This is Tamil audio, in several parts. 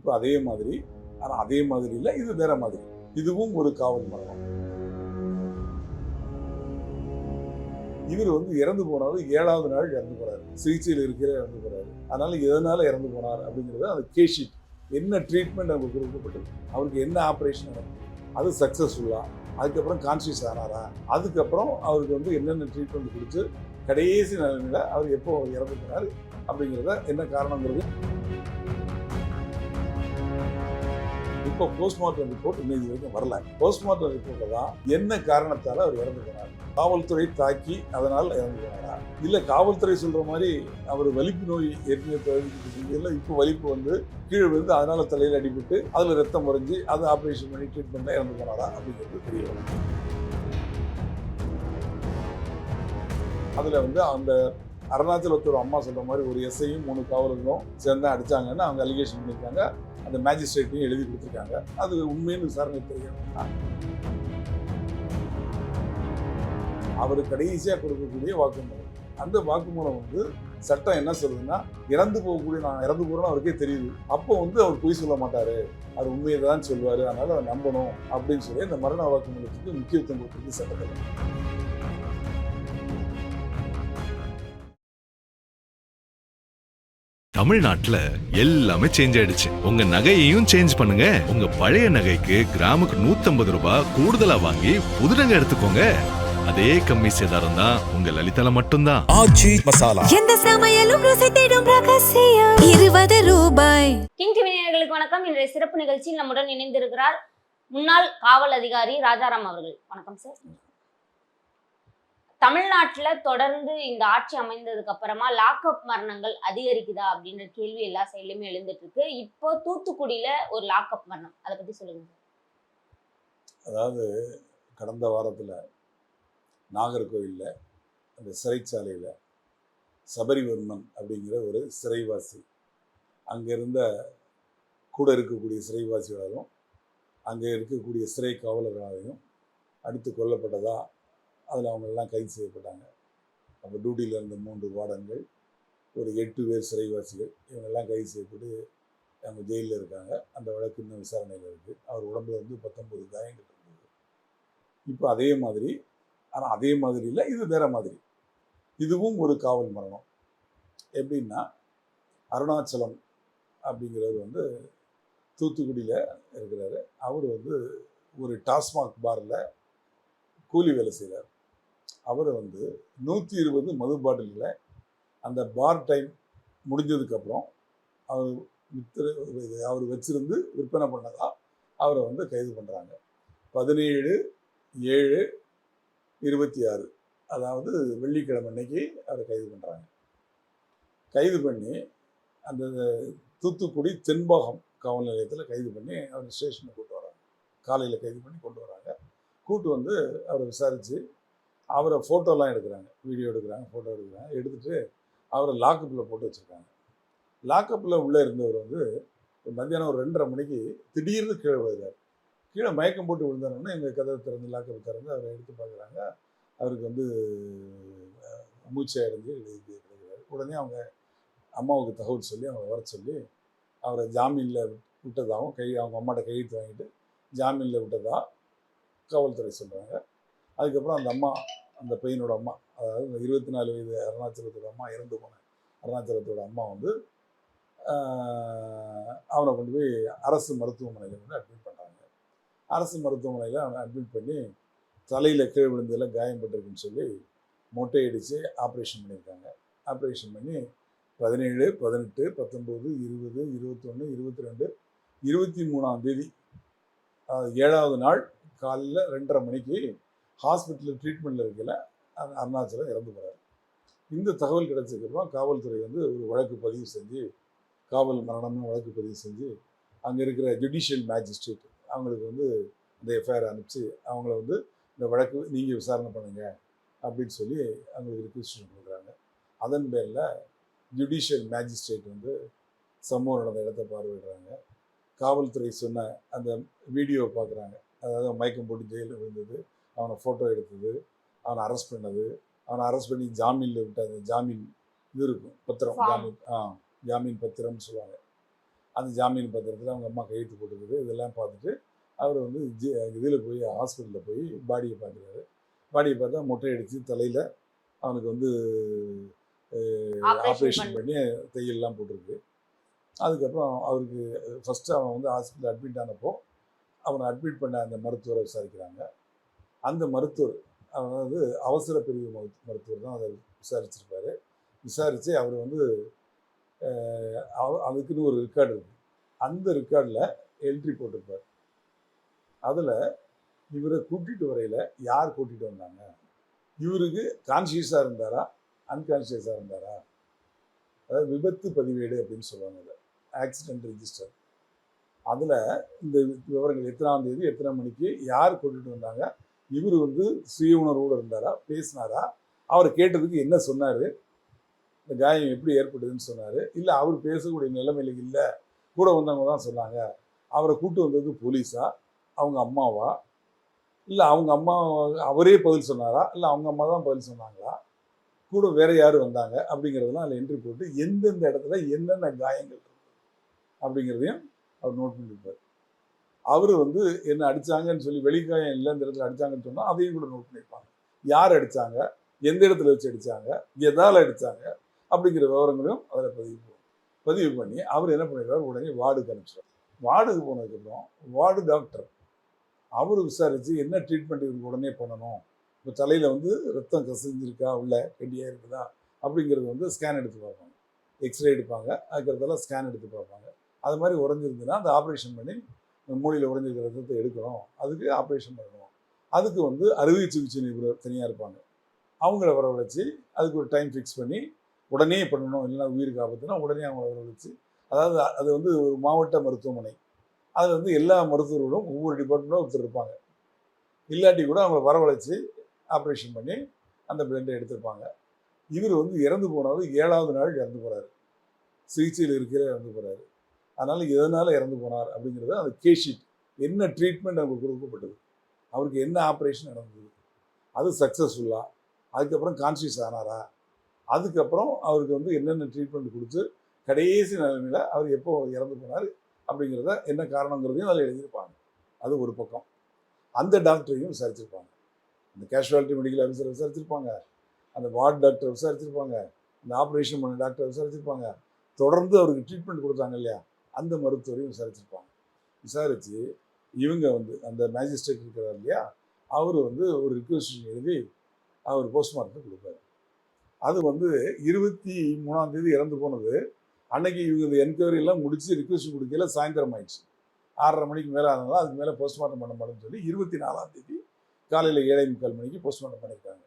இப்போ அதே மாதிரி, ஆனால் அதே மாதிரி இல்லை, இது வேற மாதிரி. இதுவும் ஒரு காவல் மரணம். இவர் இறந்து போனது 7வது நாள் இறந்து போறாரு. சிகிச்சையில் இருக்கிற இறந்து போறாரு. அதனால எதனால இறந்து போனார் அப்படிங்கிறது அந்த கேஸ் ஷீட், என்ன ட்ரீட்மெண்ட் அவருக்கு கொடுக்கப்பட்டது, அவருக்கு என்ன ஆப்ரேஷன் நடந்தது, அது சக்ஸஸ்ஃபுல்லா, அதுக்கப்புறம் கான்சியஸ் ஆனாரா, அதுக்கப்புறம் அவருக்கு என்னென்ன ட்ரீட்மெண்ட் கொடுத்து கடைசி நிலைமையில அவர் எப்போ இறந்து போனார் அப்படிங்கிறத என்ன காரணங்கிறது. இப்போ போஸ்ட்மார்ட்டம் ரிப்போர்ட் இன்னைக்கு வரைக்கும் வரல. போஸ்ட்மார்ட்டம் ரிப்போர்ட்ல தான் என்ன காரணத்தால அவர் இறந்து போனார், காவல்துறை தாக்கி அதனால் இறந்து போனாரா, இல்ல காவல்துறை சொல்ற மாதிரி அவர் வலிப்பு நோய் ஏற்கனவே இப்போ வலிப்பு கீழே விழுந்து அதனால தலையில் அடிபட்டு அதுல ரத்தம் முறைஞ்சி அதை ஆப்ரேஷன் பண்ணி ட்ரீட்மெண்ட் இறந்து போனாரா அப்படிங்கிறது தெரிய வரும். அதுல அந்த அருணாச்சலத்தோட அம்மா சொல்ற மாதிரி ஒரு எஸ்ஐயும் 3 காவலர்களும் சேர்ந்து அடிச்சாங்கன்னு அவங்க அலிகேஷன் பண்ணியிருக்காங்க. அந்த மேஜிஸ்ட்ரேட்டையும் எழுதி கொடுத்துருக்காங்க. அது உண்மையான விசாரணை தெரியும். அவர் கடைசியாக கொடுக்கக்கூடிய வாக்குமூலம், அந்த வாக்குமூலம் சட்டம் என்ன சொல்லுதுன்னா, இறந்து போகக்கூடிய நான் இறந்து போறேன்னு அவருக்கே தெரியுது. அப்போ அவர் பொய் சொல்ல மாட்டாரு, அவர் உண்மையை தான் சொல்லுவாரு, அதனால அதை நம்பணும் அப்படின்னு சொல்லி இந்த மரண வாக்குமூலத்துக்கு முக்கியத்துவம் கொடுத்துருக்கு சட்டத்தில். தமிழ்நாட்டுல எல்லாமே சேஞ்ச் ஆயிடுச்சு. உங்க நகையையும் சேஞ்ச் பண்ணுங்க. உங்க பழைய நகைக்கு கிராமுக்கு 150 ரூபாய் கூடுதலா வாங்கி புது நகை எடுத்துக்கோங்க. அதே கம்மி சேதாரம் தான் உங்க லலிதால மட்டும்தான். ஆச்சி மசாலா, எந்த சமையலும் ருசி தேடும் ரகசியம் 20 ரூபாய். கிங் டிவி நேயர்களுக்கு வணக்கம். இன்றைய சிறப்பு நிகழ்ச்சியில் நம்முடன் இணைந்திருக்கிறார் முன்னாள் காவல் அதிகாரி ராஜாராம் அவர்கள். வணக்கம் சார். தமிழ்நாட்டுல தொடர்ந்து இந்த ஆட்சி அமைந்ததுக்கு அப்புறமா லாக்அப் மரணங்கள் அதிகரிக்குதா அப்படின்ற கேள்வி எல்லா சைட்லயுமே எழுந்துட்டு இருக்கு. இப்போ தூத்துக்குடியில ஒரு லாக்அப் மரணம், அதை பத்தி சொல்லுங்க. அதாவது கடந்த வாரத்துல நாகர்கோவில்ல அந்த சிறைச்சாலையில சபரிவர்மன் அப்படிங்கிற ஒரு சிறைவாசி, அங்க இருந்த கூட இருக்கக்கூடிய சிறைவாசிகளாலும் அங்கே இருக்கக்கூடிய சிறை காவலர்களாலையும் அடித்து கொல்லப்பட்டதா, அதில் அவங்களெல்லாம் கைது செய்யப்பட்டாங்க. அப்போ டியூட்டியில் இருந்த 3 வார்டன்கள், ஒரு 8 பேர் சிறைவாசிகள், இவங்கெல்லாம் கைது செய்யப்பட்டு அவங்க ஜெயிலில் இருக்காங்க. அந்த வழக்கு இன்னும் விசாரணையில் இருக்குது. அவர் உடம்புல 19 காயங்கள் இருந்தது. இப்போ அதே மாதிரி, ஆனால் அதே மாதிரி இல்லை, இது வேற மாதிரி. இதுவும் ஒரு காவல் மரணம். எப்படின்னா, அருணாச்சலம் அப்படிங்கிறவர் தூத்துக்குடியில் இருக்கிறாரு. அவர் ஒரு டாஸ்மாக் பாரில் கூலி வேலை செய்கிறார். அவர் 120 மது பாட்டில்களை அந்த பார் டைம் முடிஞ்சதுக்கப்புறம் அவர் வச்சிருந்து விற்பனை பண்ணதா அவரை கைது பண்ணுறாங்க. 17/7/26, அதாவது வெள்ளிக்கிழமை அன்னைக்கு அவரை கைது பண்ணுறாங்க. கைது பண்ணி அந்த தூத்துக்குடி தென்பாகம் காவல் நிலையத்தில் கைது பண்ணி அவர் ஸ்டேஷனுக்கு கூட்டு வராங்க. காலையில் கைது பண்ணி கொண்டு வராங்க. கூட்டு அவரை விசாரித்து அவரை ஃபோட்டோலாம் எடுக்கிறாங்க, வீடியோ எடுக்கிறாங்க, ஃபோட்டோ எடுக்கிறாங்க. எடுத்துகிட்டு அவரை லாக்கப்பில் போட்டு வச்சுருக்காங்க. லாக்கப்பில் உள்ளே இருந்தவர் மத்தியானம் ஒரு 2:30 மணிக்கு திடீர்னு கீழே விழுகிறார். கீழே மயக்கம் போட்டு விழுந்தாருன்னா எங்கள் கதவை திறந்து லாக்கப் திறந்து அவரை எடுத்து பார்க்குறாங்க. அவருக்கு மூச்சை அடைஞ்சு எழுதிக்கிறார். உடனே அவங்க அம்மாவுக்கு தகவல் சொல்லி அவங்க வர சொல்லி அவரை ஜாமீனில் விட்டதாகவும் அவங்க அம்மாட்ட கையெழுத்து வாங்கிட்டு ஜாமீனில் விட்டதா காவல்துறை சொல்கிறாங்க. அதுக்கப்புறம் அந்த அம்மா, அந்த பையனோட அம்மா, அதாவது 24 வயது அருணாச்சலத்தோட அம்மா, இறந்து போன அருணாச்சலத்தோட அம்மா அவனை கொண்டு போய் அரசு மருத்துவமனையில் அட்மிட் பண்ணுறாங்க. அரசு மருத்துவமனையில் அவனை அட்மிட் பண்ணி தலையில் கீழே விழுந்ததில் காயப்பட்டிருக்குன்னு சொல்லி மொட்டை அடித்து ஆப்ரேஷன் பண்ணியிருக்காங்க. ஆப்ரேஷன் பண்ணி 17, 18, 19, 20, 21, 22, 23ஆம் தேதி, 7வது நாள் காலையில் 2:30 மணிக்கு ஹாஸ்பிட்டலில் ட்ரீட்மெண்ட்டில் இருக்கல அருணாச்சலம் இறந்து போகிறார். இந்த தகவல் கிடைச்சதுக்கப்புறம் காவல்துறை ஒரு வழக்கு பதிவு செஞ்சு, காவல் மரணம்னு வழக்கு பதிவு செஞ்சு அங்கே இருக்கிற ஜுடிஷியல் மேஜிஸ்ட்ரேட் அவங்களுக்கு இந்த எஃப்ஐஆர் அனுப்பிச்சு அவங்கள இந்த வழக்கு நீங்கள் விசாரணை பண்ணுங்க அப்படின்னு சொல்லி அவங்களுக்கு ரிக்வெஸ்ட் கொடுக்குறாங்க. அதன் பேரில் ஜுடிஷியல் மேஜிஸ்ட்ரேட் சம்பவம் நடந்த இடத்த பார்வையிடுறாங்க. காவல்துறை சொன்ன அந்த வீடியோவை பார்க்குறாங்க. அதாவது மயக்கம் போட்டு ஜெயிலில் விழுந்தது, அவனை ஃபோட்டோ எடுத்தது, அவனை அரெஸ்ட் பண்ணது, அவனை அரெஸ்ட் பண்ணி ஜாமீனில் விட்ட அந்த ஜாமீன் இது இருக்கும் பத்திரம், ஜாமீன் பத்திரம்னு சொல்லுவாங்க. அந்த ஜாமீன் பத்திரத்தில் அவங்க அம்மா கையெழுத்து போட்டுருக்குது. இதெல்லாம் பார்த்துட்டு அவர் வந்து இதில் போய் ஹாஸ்பிட்டலில் போய் பாடியை பார்க்குறாரு. பாடியை பார்த்தா மொட்டை அடித்து தலையில் அவனுக்கு வந்து ஆப்ரேஷன் பண்ணி தையல்லாம் போட்டிருக்கு. அதுக்கப்புறம் அவருக்கு ஃபஸ்ட்டு அவன் வந்து ஹாஸ்பிட்டல் அட்மிட் ஆனப்போ அவனை அட்மிட் பண்ண அந்த மருத்துவரை விசாரிக்கிறாங்க. அந்த மருத்துவர் அதாவது அவசர பிரிவு மருத்துவர் தான் அதை விசாரிச்சிருப்பார். விசாரித்து அவர் வந்து அதுக்குன்னு ஒரு ரெக்கார்டு இருக்குது. அந்த ரெக்கார்டில் என்ட்ரி போட்டிருப்பார். அதில் இவரை கூட்டிகிட்டு வரையில் யார் கூட்டிகிட்டு வந்தாங்க, இவருக்கு கான்ஷியஸாக இருந்தாரா அன்கான்ஷியஸாக இருந்தாரா, அதாவது விபத்து பதிவேடு அப்படின்னு சொல்லுவாங்க, அதை ஆக்சிடென்ட் ரிஜிஸ்டர். அதில் இந்த விவரங்கள் எத்தனாம் தேதி எத்தனை மணிக்கு யார் கூட்டிகிட்டு வந்தாங்க, இவர் வந்து சுய உணர்வோடு இருந்தாரா, பேசினாரா, அவர் கேட்டதுக்கு என்ன சொன்னார், இந்த காயம் எப்படி ஏற்படுதுன்னு சொன்னார், இல்லை அவர் பேசக்கூடிய நிலைமையில இல்லை கூட வந்தவங்க தான் சொன்னாங்க, அவரை கூட்டு வந்தது போலீஸா அவங்க அம்மாவா, இல்லை அவங்க அம்மா அவரே பதில் சொன்னாரா, இல்லை அவங்க அம்மா தான் பதில் சொன்னாங்களா, கூட வேற யார் வந்தாங்க அப்படிங்கிறதெல்லாம் அதில் என்ட்ரி போட்டு எந்தெந்த இடத்துல என்னென்ன காயங்கள் இருக்குது அப்படிங்கிறதையும் அவர் நோட் பண்ணியிருப்பார். அவர் வந்து என்ன அடித்தாங்கன்னு சொல்லி வெளிக்காயம் இல்லை இந்த இடத்துல அடித்தாங்கன்னு சொன்னால் அதையும் கூட நோட் பண்ணியிருப்பாங்க. யார் அடித்தாங்க, எந்த இடத்துல வச்சு அடித்தாங்க, எதால் அடித்தாங்க அப்படிங்கிற விவரங்களையும் அதில் பதிவு பண்ணி அவர் என்ன பண்ணிடுறார், உடனே வார்டுக்கு அனுப்பிச்சிடுறார். வார்டுக்கு போனதுக்கப்புறம் வார்டு டாக்டர் அவர் விசாரித்து என்ன ட்ரீட்மெண்ட் இவருக்கு உடனே பண்ணணும், இப்போ தலையில் வந்து ரத்தம் கசிஞ்சிருக்கா, உள்ள கெட்டியாக இருக்குதா அப்படிங்கிறது வந்து ஸ்கேன் எடுத்து பார்ப்பாங்க, எக்ஸ்ரே எடுப்பாங்க, அதுக்கிறதெல்லாம் ஸ்கேன் எடுத்து பார்ப்பாங்க. அது மாதிரி உடஞ்சிருந்துன்னா அந்த ஆப்ரேஷன் பண்ணி மூளையில் உடஞ்சிருக்கிற ரத்தத்தை எடுக்கணும், அதுக்கு ஆப்ரேஷன் பண்ணணும். அதுக்கு வந்து அறுவை சிகிச்சை நிபுணர் தனியாக இருப்பாங்க, அவங்கள வரவழைச்சி அதுக்கு ஒரு டைம் ஃபிக்ஸ் பண்ணி உடனே பண்ணணும், இல்லைன்னா உயிருக்கு ஆபத்துனா உடனே அவங்கள வரவழைச்சி, அதாவது அது வந்து ஒரு மாவட்ட மருத்துவமனை, அது வந்து எல்லா மருத்துவர்களும் ஒவ்வொரு டிபார்ட்மெண்ட்டும் ஒருத்தர் இருப்பாங்க. இல்லாட்டி கூட அவங்கள வரவழைச்சி ஆப்ரேஷன் பண்ணி அந்த பிளட்டை எடுத்திருப்பாங்க. இவர் வந்து இறந்து போனது 7வது நாள் இறந்து போகிறாரு, சிகிச்சையில் இருக்கிற இறந்து போகிறாரு. அதனால் எதனால் இறந்து போனார் அப்படிங்கிறது அந்த கேஷீட், என்ன ட்ரீட்மெண்ட் அவங்களுக்கு கொடுக்கப்பட்டது, அவருக்கு என்ன ஆப்ரேஷன் நடந்தது, அது சக்ஸஸ்ஃபுல்லாக, அதுக்கப்புறம் கான்ஷியஸ் ஆனாரா, அதுக்கப்புறம் அவருக்கு வந்து என்னென்ன ட்ரீட்மெண்ட் கொடுத்து கடைசி நிலைமையில் அவர் எப்போ இறந்து போனார் அப்படிங்கிறத என்ன காரணங்கிறதையும் அதில் எழுதியிருப்பாங்க. அது ஒரு பக்கம். அந்த டாக்டரையும் விசாரிச்சிருப்பாங்க, அந்த கேஷுவாலிட்டி மெடிக்கல் ஆஃபீஸரை விசாரிச்சிருப்பாங்க, அந்த வார்டு டாக்டரை விசாரிச்சிருப்பாங்க, அந்த ஆப்ரேஷன் பண்ண டாக்டரை விசாரிச்சிருப்பாங்க, தொடர்ந்து அவருக்கு ட்ரீட்மெண்ட் கொடுத்தாங்க இல்லையா அந்த மருத்துவரையும் விசாரிச்சிருப்பாங்க. விசாரித்து இவங்க வந்து அந்த மேஜிஸ்ட்ரேட் இருக்கிறார் இல்லையா, அவர் வந்து ஒரு ரிக்வெஸ்டிஷன் எழுதி அவர் போஸ்ட்மார்ட்டம் கொடுப்பாரு. அது வந்து 23ஆம் தேதி இறந்து போனது அன்னைக்கு இவங்க இந்த என்கொயரியெல்லாம் முடித்து ரிக்வெஸ்ட் கொடுக்கல சாயந்தரம் ஆயிடுச்சு, 6:30 மணிக்கு மேலே ஆனதால் அதுக்கு மேலே போஸ்ட்மார்ட்டம் பண்ண மாட்டேன்னு சொல்லி 24ஆம் தேதி காலையில் 7:45 மணிக்கு போஸ்ட்மார்ட்டம் பண்ணியிருக்காங்க.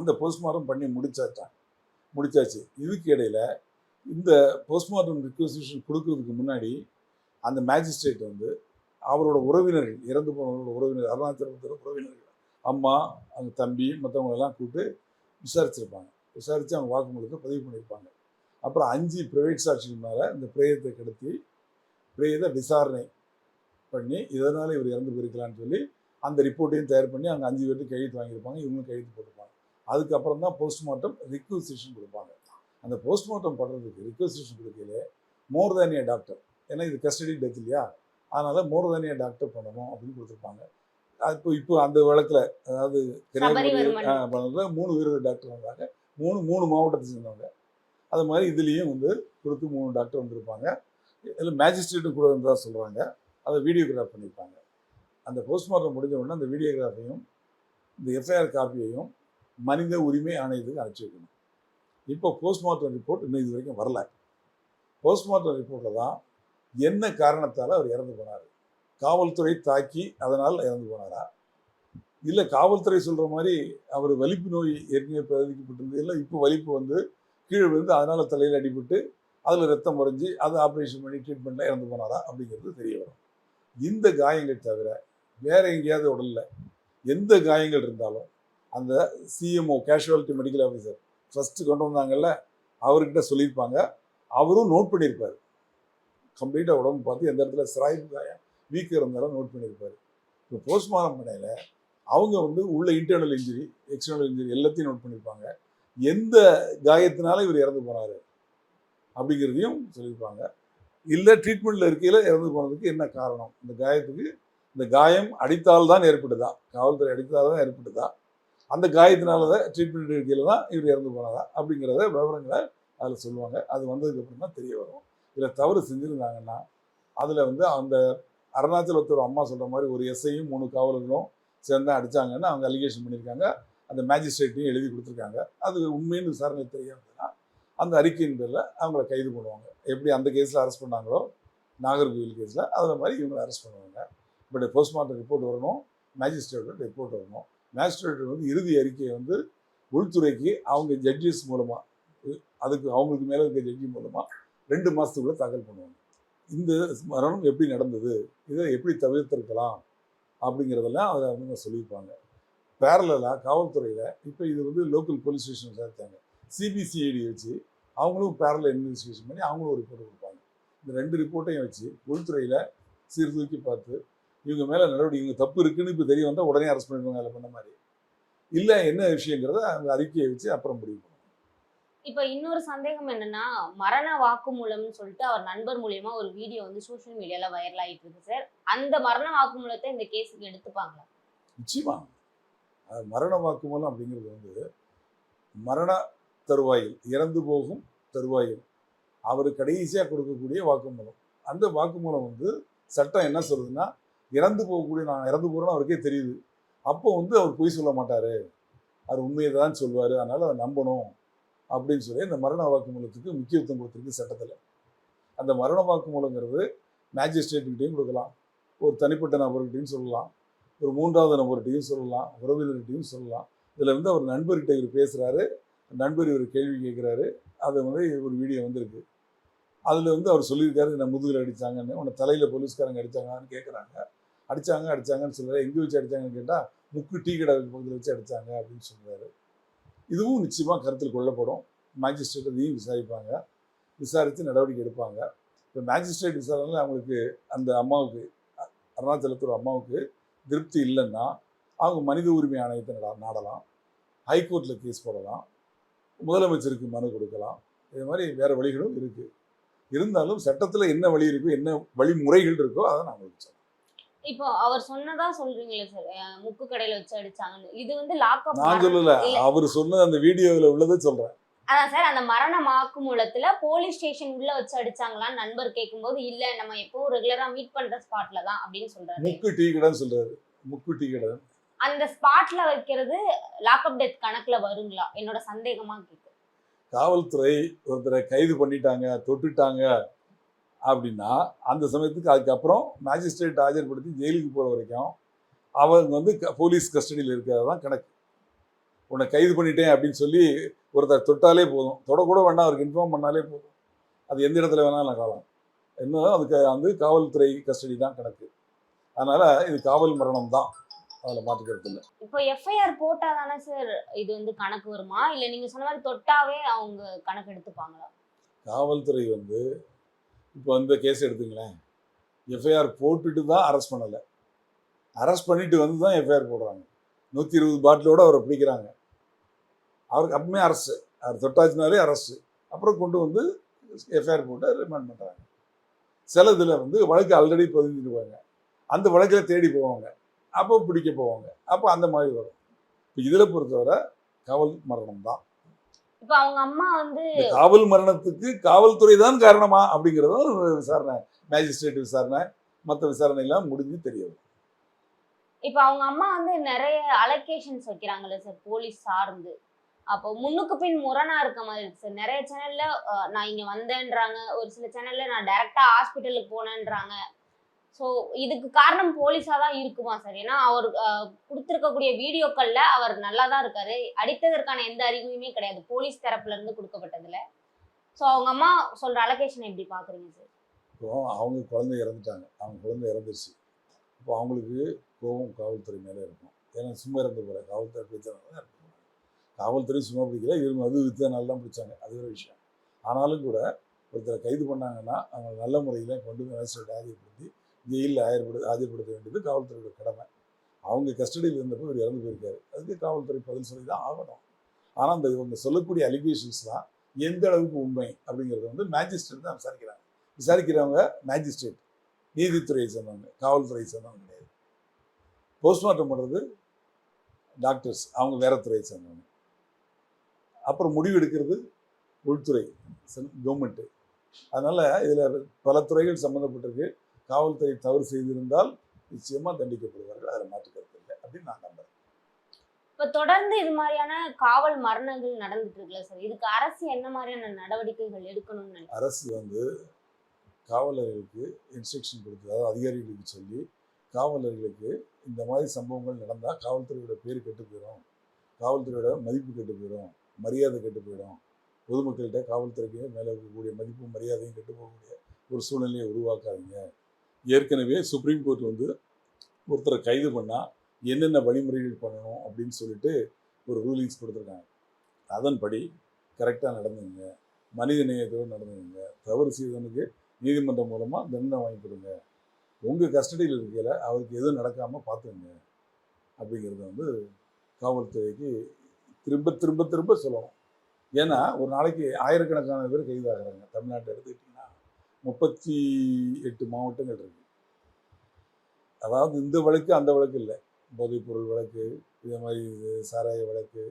அந்த போஸ்ட்மார்ட்டம் பண்ணி முடிச்சாச்சு. இதுக்கு இடையில் இந்த போஸ்ட்மார்ட்டம் ரிக்வெஸ்டிஷன் கொடுக்கறதுக்கு முன்னாடி அந்த மேஜிஸ்ட்ரேட் வந்து அவரோட உறவினர்கள், இறந்து போனவரோட உறவினர், அருணாச்சலத்தோட உறவினர்கள், அம்மா, அவங்க தம்பி, மற்றவங்களெல்லாம் கூப்பிட்டு விசாரிச்சிருப்பாங்க. விசாரித்து அவங்க வாக்குமூலத்தை பதிவு பண்ணியிருப்பாங்க. அப்புறம் 5 ப்ரைவேட் சாட்சிகள் மேலே இந்த பிரேதத்தை கடத்தி பிரேத விசாரணை பண்ணி இதனால் இவர் இறந்து போயிருக்கலான்னு சொல்லி அந்த ரிப்போர்ட்டையும் தயார் பண்ணி அவங்க 5 பேர்ட்டு கையெழுத்து வாங்கியிருப்பாங்க, இவங்களும் கையெழுத்து போட்டிருப்பாங்க. அதுக்கப்புறம் தான் போஸ்ட்மார்ட்டம் ரிக்வெஸ்டிஷன் கொடுப்பாங்க. அந்த போஸ்ட்மார்ட்டம் பண்ணுறதுக்கு ரிக்வெஸ்டிஷன் கொடுக்கல மோர் தேன் ஏ டாக்டர், ஏன்னா இது கஸ்டடி டெத் இல்லையா, அதனால் மோர் தேன் ஏ டாக்டர் பண்ணணும் அப்படின்னு கொடுத்துருப்பாங்க. இப்போ அந்த வழக்கில் அதாவது கன்னியாகுமரி 3 பேர் டாக்டர் வந்தாங்க, 3 மாவட்டத்தை சேர்ந்தவங்க. அது மாதிரி இதுலேயும் வந்து கொடுத்து 3 டாக்டர் வந்திருப்பாங்க. இதில் மேஜிஸ்ட்ரேட்டும் கூட வந்ததாக சொல்கிறாங்க. அதை வீடியோகிராஃப் பண்ணியிருப்பாங்க. அந்த போஸ்ட்மார்ட்டம் முடிஞ்ச உடனே அந்த வீடியோகிராஃபையும் இந்த எஃப்ஐஆர் காப்பியையும் மனித உரிமை ஆணையத்துக்கு அனுப்பிச்சி வைக்கணும். இப்போ போஸ்ட்மார்ட்டம் ரிப்போர்ட் இன்னும் இது வரைக்கும் வரல. போஸ்ட்மார்ட்டம் ரிப்போர்ட்டில் தான் என்ன காரணத்தால் அவர் இறந்து போனார், காவல்துறை தாக்கி அதனால் இறந்து போனாரா, இல்லை காவல்துறை சொல்கிற மாதிரி அவர் வலிப்பு நோய் ஏற்கனவே பாதிக்கப்பட்டிருந்தது, இல்லை இப்போ வலிப்பு வந்து கீழே விழுந்து அதனால் தலையில் அடிபட்டு அதில் ரத்தம் முறைஞ்சி அதை ஆப்ரேஷன் பண்ணி ட்ரீட்மெண்ட்டில் இறந்து போனாரா அப்படிங்கிறது தெரிய வரும். இந்த காயங்கள் தவிர வேறு எங்கேயாவது உடலில் எந்த காயங்கள் இருந்தாலும் அந்த CMO casualty medical officer first கொண்டு வந்தாங்கல்ல அவர்கிட்ட சொல்லியிருப்பாங்க, அவரும் நோட் பண்ணியிருப்பார். கம்ப்ளீட்டாக உடம்பு பார்த்து எந்த இடத்துல சிராய்ப்பு காயம் வீக்கம் இருந்தாலும் நோட் பண்ணியிருப்பார். இப்போ போஸ்ட்மார்ட்டம் பண்ணையில் அவங்க வந்து உள்ள இன்டர்னல் இன்ஜுரி எக்ஸ்டர்னல் இன்ஜுரி எல்லாத்தையும் நோட் பண்ணியிருப்பாங்க. எந்த காயத்தினால இவர் இறந்து போனார் அப்படிங்கிறதையும் சொல்லியிருப்பாங்க. இல்லை ட்ரீட்மெண்ட்டில் இருக்கையில் இறந்து போனதுக்கு என்ன காரணம், இந்த காயம் அடித்தால் தான் ஏற்பட்டுதா, காவல்துறை அடித்தால் தான் ஏற்பட்டுதா, அந்த காயத்தினால தான் ட்ரீட்மெண்ட் இருக்கையில் தான் இவர் இறந்து போனதா அப்படிங்கிறத விவரங்களை அதில் சொல்லுவாங்க. அது வந்ததுக்கப்புறம் தான் தெரிய வரும். இதில் தவறு செஞ்சுருந்தாங்கன்னா அதில் அந்த அருணாச்சலத்தோட அம்மா சொல்கிற மாதிரி ஒரு எஸ்ஐயும் 3 காவலர்களும் சேர்ந்து அடித்தாங்கன்னு அவங்க அலிகேஷன் பண்ணியிருக்காங்க. அந்த மேஜிஸ்ட்ரேட்டையும் எழுதி கொடுத்துருக்காங்க. அது உண்மைன்னு விசாரணை தெரியாதுன்னா அந்த அறிக்கையின் பேரில் அவங்கள கைது பண்ணுவாங்க. எப்படி அந்த கேஸில் அரெஸ்ட் பண்ணாங்களோ நாகர்கோவில் கேஸில் அதில் மாதிரி இவங்களை அரெஸ்ட் பண்ணுவாங்க. பட் போஸ்ட்மார்ட்டம் ரிப்போர்ட் வரணும், மேஜிஸ்ட்ரேட்டோட ரிப்போர்ட் வரணும். மேஜிஸ்ட்ரேட் இறுதி அறிக்கையை உள்துறைக்கு அவங்க ஜட்ஜஸ் மூலமாக, அதுக்கு அவங்களுக்கு மேலே இருக்க ஜட்ஜி மூலமாக 2 மாதத்துக்குள்ளே தாக்கல் பண்ணுவாங்க. இந்த மரணம் எப்படி நடந்தது, இதை எப்படி தவிர்த்திருக்கலாம் அப்படிங்கிறதெல்லாம் அதை அவங்க சொல்லியிருப்பாங்க. பேரலாக காவல்துறையில் இப்போ இது லோக்கல் போலீஸ் ஸ்டேஷன் விசாரித்தாங்க. சிபிசிஐடி வச்சு அவங்களும் பேரலில் இன்வெஸ்டிகேஷன் பண்ணி அவங்களும் ஒரு ரிப்போர்ட் கொடுப்பாங்க. இந்த 2 ரிப்போர்ட்டையும் வச்சு உள்துறையில் சீர்தூக்கி பார்த்து இவங்க மேலே நடவடிக்கை, இவங்க தப்பு இருக்குன்னு இப்போ தெரிய வந்தால் உடனே அரெஸ்ட் பண்ணிடுவாங்க. அதில் பண்ண மாதிரி இல்லை என்ன விஷயங்கிறத அந்த அறிக்கையை வச்சு அப்புறம் முடிவு பண்ணுவாங்க. இப்ப இன்னொரு சந்தேகம் என்னன்னா, மரண வாக்குமூலம்னு சொல்லிட்டு அவர் நண்பர் மூலியமா ஒரு வீடியோ சோஷியல் மீடியால வைரல் ஆயிட்டு இருக்கு சார். அந்த மரண வாக்குமூலத்தை இந்த கேஸுக்கு எடுத்துப்பாங்களா? நிச்சயமா மரண வாக்குமூலம் அப்படிங்கிறது மரண தருவாயில், இறந்து போகும் தருவாயில் அவர் கடைசியாக கொடுக்கக்கூடிய வாக்குமூலம். அந்த வாக்குமூலம் சட்டம் என்ன சொல்லுதுன்னா, இறந்து போகக்கூடிய, நான் இறந்து போகிறேன்னு அவருக்கே தெரியுது, அப்போ அவர் பொய் சொல்ல மாட்டார், அவர் உண்மையை தான் சொல்வார், அதனால் அதை நம்பணும் அப்படின்னு சொல்லி இந்த மரண வாக்குமூலத்துக்கு முக்கியத்துவம் கொடுத்துருக்கு சட்டத்தில். அந்த மரண வாக்குமூலங்கிறது மேஜிஸ்ட்ரேட்டுக்கிட்டையும் கொடுக்கலாம், ஒரு தனிப்பட்ட நபர்கிட்டையும் சொல்லலாம், ஒரு 3வது நபர்கிட்டையும் சொல்லலாம், உறவினர்கிட்டையும் சொல்லலாம். இதில் அவர் நண்பர்கிட்ட இவர் பேசுகிறாரு, நண்பர் இவர் கேள்வி கேட்குறாரு, அது ஒரு வீடியோ வந்திருக்கு. அதில் அவர் சொல்லியிருக்காரு, நான் முதுகில் அடித்தாங்கன்னு, உன்னை தலையில் போலீஸ்காரங்க அடித்தாங்கன்னு கேட்குறாங்க. அடித்தாங்கன்னு சொல்கிறாரு. எங்கே வச்சு அடித்தாங்கன்னு கேட்டால் முக்கு டீ கடை பக்கத்தில் வச்சு அடித்தாங்க அப்படின்னு சொல்கிறாரு. இதுவும் நிச்சயமாக கருத்தில் கொள்ளப்படும். மேஜிஸ்ட்ரேட் அதையும் விசாரிப்பாங்க, விசாரித்து நடவடிக்கை எடுப்பாங்க. இப்போ மேஜிஸ்ட்ரேட் விசாரணையில் அவங்களுக்கு அந்த அம்மாவுக்கு, அருணாச்சலத்தோட அம்மாவுக்கு திருப்தி இல்லைன்னா அவங்க மனித உரிமை ஆணையத்தை நாடலாம், ஹைகோர்ட்டில் கேஸ் போடலாம், முதலமைச்சருக்கு மனு கொடுக்கலாம். இது மாதிரி வேறு வழிகளும் இருக்குது. இருந்தாலும் சட்டத்தில் என்ன வழி இருக்கோ, என்ன வழிமுறைகள் இருக்கோ அதை நான் உங்களுக்கு சொல்கிறேன். இப்போ அவர் சொன்னதா சொல்றீங்களே சார், முக்கு கடையில வச்சு அடிச்சாங்கன்னு, இது லாக்அப் நான் சொல்லல, அவர் சொன்ன அந்த வீடியோவில் உள்ளதை சொல்றேன். அதான் சார், அந்த மரண வாக்குமூலத்துல போலீஸ் ஸ்டேஷன் உள்ள வச்சு அடிச்சாங்களான்னு நண்பர் கேட்கும்போது, இல்ல நம்ம எப்பவும் ரெகுலரா மீட் பண்ற ஸ்பாட்ல தான் அப்படின்னு சொல்றாரு. முக்கு டீ கடைன்னு சொல்றாரு. முக்கு டீ கடை அந்த ஸ்பாட்ல வைக்கிறது லாக்அப் டெத் கணக்குல வருங்களா? என்னோட சந்தேகமா கேட்கு. காவல்துறை ஒருத்தரை கைது பண்ணிட்டாங்க, தொட்டுட்டாங்க அப்படின்னா அந்த சமயத்துக்கு அதுக்கப்புறம் மேஜிஸ்ட்ரேட் ஆஜர்படுத்தி ஜெயிலுக்கு போகிற வரைக்கும் அவங்க போலீஸ் கஸ்டடியில் இருக்கிறது தான் கணக்கு. உன்னை கைது பண்ணிட்டேன் அப்படின்னு சொல்லி ஒருத்தர் தொட்டாலே போதும், தொடக்கூட வேண்டாம், அவருக்கு இன்ஃபார்ம் பண்ணாலே போதும், அது எந்த இடத்துல வேணாலும் நகலாம். இன்னும் அதுக்கு காவல்துறை கஸ்டடி தான் கணக்கு. அதனால் இது காவல் மரணம் தான், அதில் மாற்றிக்கிறது இல்லை. இப்போ எஃப்ஐஆர் போட்டால் தானே சார் இது கணக்கு வருமா, இல்லை நீங்கள் சொன்ன மாதிரி தொட்டாவே அவங்க கணக்கு எடுத்துப்பாங்களா? காவல்துறை இப்போ இந்த கேஸ் எடுத்துங்களேன், எஃப்ஐஆர் போட்டுட்டு தான் அரெஸ்ட் பண்ணலை, அரெஸ்ட் பண்ணிட்டு தான் எஃப்ஐஆர் போடுறாங்க. 120 பாட்டிலோடு அவரை பிடிக்கிறாங்க, அவருக்கு அப்பவுமே அரெஸ்ட்டு, அவர் தொட்டாச்சுனாலே அரெஸ்ட்டு, அப்புறம் கொண்டு எஃப்ஐஆர் போட்டு ரிமாண்ட் பண்ணுறாங்க. சில இதில் வழக்கு ஆல்ரெடி பதிஞ்சிடுவாங்க, அந்த வழக்கில் தேடி போவாங்க, அப்போ பிடிக்க போவாங்க, அப்போ அந்த மாதிரி வரும். இப்போ இதில் பொறுத்தவரை காவல் மரணம் தான். இப்போ அவங்க அம்மா காவல் மரணத்துக்கு காவல்துறை தான் காரணமா அப்படிங்கிறதும் விசாரணை, மேஜிஸ்ட்ரேட் விசாரணை, மற்ற விசாரணை எல்லாம் முடிஞ்சு தெரியும். இப்போ அவங்க அம்மா நிறைய அலோகேஷன்ஸ் வைக்கிறாங்கல்ல சார் போலீஸ் சார்ந்து, அப்போ முன்னுக்கு பின் முரணா இருக்க மாதிரி இருக்கு சார். நிறைய சேனல்ல நான் இங்க வந்தேன்றாங்க, ஒரு சில சேனல்ல நான் டைரக்டா ஹாஸ்பிட்டலுக்கு போனேன்றாங்க. ஸோ இதுக்கு காரணம் போலீஸா தான் இருக்குமா சார்? ஏன்னா அவர் கொடுத்துருக்கக்கூடிய வீடியோக்கள்ல அவர் நல்லா தான் இருக்காரு, அடித்ததற்கான எந்த அறிகுறியுமே கிடையாது போலீஸ் தரப்புல இருந்து கொடுக்கப்பட்டதுல. ஸோ அவங்க அம்மா சொல்ற அலோகேஷன் எப்படி பாக்குறீங்க சார்? இப்போ அவங்க குழந்தை இறந்துட்டாங்க, அவங்க குழந்தை இறந்துருச்சு, இப்போ அவங்களுக்கு கோபம் காவல்துறை மேலே இருக்கும். ஏன்னா சும்மா இறந்து போகிற காவல்துறை பிடிச்சதுனால தான் இருக்கு. காவல்துறை சும்மா பிடிக்கல, இவங்க அது வித்தனால தான் பிடிச்சாங்க, அது ஒரு விஷயம். ஆனாலும் கூட ஒருத்தரை கைது பண்ணாங்கன்னா அவங்க நல்ல முறையில் கொண்டு போய் மேஜிஸ்ட்ரேட் ஆஜர்படுத்தி ஜெயிலில் ஆஜர்படுத்த வேண்டியது காவல்துறையோட கடமை. அவங்க கஸ்டடியில் இருந்தப்போ இவர் இறந்து போயிருக்காரு, அதுக்கு காவல்துறை பதில் சொல்லி தான் ஆகணும். ஆனால் அந்த இவங்க சொல்லக்கூடிய அலிகேஷன்ஸ்லாம் எந்த அளவுக்கு உண்மை அப்படிங்கிறத மேஜிஸ்ட்ரேட் தான் விசாரிக்கிறாங்க. விசாரிக்கிறவங்க மேஜிஸ்ட்ரேட், நீதித்துறையை சேர்ந்தவங்க, காவல்துறையை சேர்ந்தவங்க கிடையாது. போஸ்ட்மார்ட்டம் பண்ணுறது டாக்டர்ஸ், அவங்க வேற துறையை சேர்ந்தவங்க. அப்புறம் முடிவு எடுக்கிறது உள்துறை, கவர்மெண்ட்டு. அதனால் இதில் பல துறைகள் சம்மந்தப்பட்டிருக்கு. காவல்துறை தவறு செய்திருந்தால் நிச்சயமாக தண்டிக்கப்படுவார்கள், அதில் மாற்றுக்கிறது இல்லை அப்படின்னு நான் நம்புறேன். இப்ப தொடர்ந்து இது மாதிரியான காவல் மரணங்கள் நடந்துட்டு இருக்குல்ல சார், இதுக்கு அரசு என்ன மாதிரியான நடவடிக்கைகள் எடுக்கணும்னு நினைக்கிறீங்க? அரசு காவலர்களுக்கு இன்ஸ்ட்ரக்ஷன் கொடுத்து, அதாவது அதிகாரிகளுக்கு சொல்லி, காவலர்களுக்கு இந்த மாதிரி சம்பவங்கள் நடந்தால் காவல்துறையோட பேர் கெட்டு போயிடும், காவல்துறையோட மதிப்பு கெட்டு போயிடும், மரியாதை கெட்டு போயிடும், பொதுமக்கள்கிட்ட காவல்துறைக்கு மேலே இருக்கக்கூடிய மதிப்பும் மரியாதையும் கெட்டு போகக்கூடிய ஒரு சூழ்நிலையை உருவாக்காதீங்க. ஏற்கனவே சுப்ரீம் கோர்ட் ஒருத்தரை கைது பண்ணால் என்னென்ன வழிமுறைகள் பண்ணணும் அப்படின்னு சொல்லிட்டு ஒரு ரூலிங்ஸ் கொடுத்துருக்காங்க. அதன்படி கரெக்டாக நடந்துங்க, மனித நேயத்தோடு நடந்துங்க. தவறு செய்தவனுக்கு நீதிமன்றம் மூலமாக தண்டனை வாங்கி கொடுங்க. உங்கள் கஸ்டடியில் இருக்கையில் அவருக்கு எதுவும் நடக்காமல் பார்த்துங்க அப்படிங்கிறது காவல்துறைக்கு திரும்ப திரும்ப திரும்ப சொல்லணும். ஏன்னா ஒரு நாளைக்கு ஆயிரக்கணக்கான பேர் கைதாகிறாங்க. தமிழ்நாட்டை எடுத்துக்கிட்டிங்கன்னா 38 மாவட்டங்கள் இருக்குது. அதாவது இந்த வழக்கு அந்த வழக்கு இல்லை, போதைப்பொருள் வழக்கு, இதே மாதிரி சாராய வழக்கு,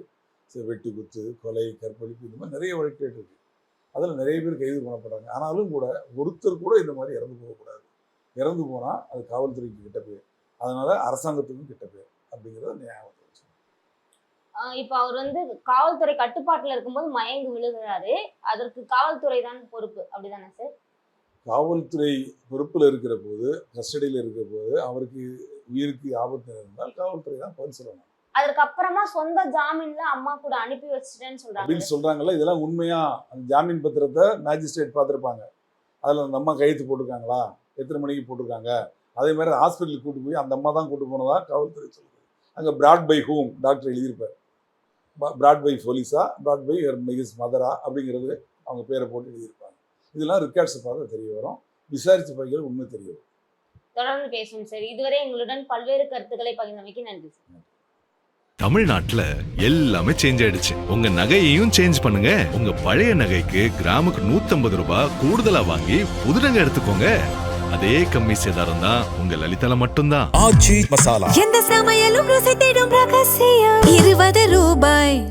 வெட்டு குத்து, கொலை, கற்பழிப்பு, இந்த மாதிரி நிறைய வழக்குகள் இருக்குது. அதில் நிறைய பேர் கைது பண்ணப்படுறாங்க. ஆனாலும் கூட ஒருத்தர் கூட இந்த மாதிரி இறந்து போகக்கூடாது. இறந்து போனால் அது காவல்துறைக்கு கிட்ட பேர், அதனால அரசாங்கத்துக்கும் கிட்ட பேர் அப்படிங்கிறத ஞாபகம். இப்ப அவர் காவல்துறை கட்டுப்பாட்டுல இருக்கும்போது மயங்கி விழுகிறாரு, அதற்கு காவல்துறை தான் பொறுப்பு, அப்படிதானே சார்? காவல்துறை பொறுப்பில் இருக்கிற போது, கஸ்டடியில் இருக்கிற போது அவருக்கு உயிருக்கு ஆபத்து இருந்தால் காவல்துறை தான் பதில் சொல்லணும். அதற்கு அப்புறமா சொந்த ஜாமீன்ல அம்மா கூட அனுப்பி வச்சுட்டேன்னு சொல்றாங்க அப்படின்னு சொல்றாங்கல்ல. இதெல்லாம் உண்மையா? அந்த ஜாமீன் பத்திரத்தை மேஜிஸ்ட்ரேட் பார்த்துருப்பாங்க. அதில் அந்த அம்மா கையெழுத்து போட்டிருக்காங்களா, எத்தனை மணிக்கு போட்டிருக்காங்க, அதே மாதிரி ஹாஸ்பிட்டலுக்கு கூட்டு போய் அந்த அம்மா தான் கூட்டு போனதா காவல்துறை சொல்லுது. அங்கே பிராட் பை ஹூம் டாக்டர் எழுதியிருப்பார். பிராட் பை போலீஸா, பிராட் பை மிஸ் மதரா அப்படிங்கிறது அவங்க பேரை போட்டு எழுதியிருப்பாங்க. இதெல்லாம் ரெக்கார்ட்ஸை பார்த்து தெரிய வரும், விசாரித்து பார்க்கிற உண்மை தெரிய வரும். தொடர்ந்து பேசுவோம் சார். இதுவரை எங்களுடன் பல்வேறு கருத்துக்களை பகிர்ந்தமைக்கு நன்றி சார். தமிழ்நாட்டுல எல்லாமே சேஞ்ச் ஆயிடுச்சு. உங்க நகையையும் சேஞ்ச் பண்ணுங்க. உங்க பழைய நகைக்கு கிராமுக்கு 150 ரூபாய் கூடுதலா வாங்கி புது நகை எடுத்துக்கோங்க. அதே கம்மி சேதாரம் தான் உங்க லலிதால மட்டும்தான். எந்த சமையலும் ருசி தேடும் ரகசியம் 20 ரூபாய்.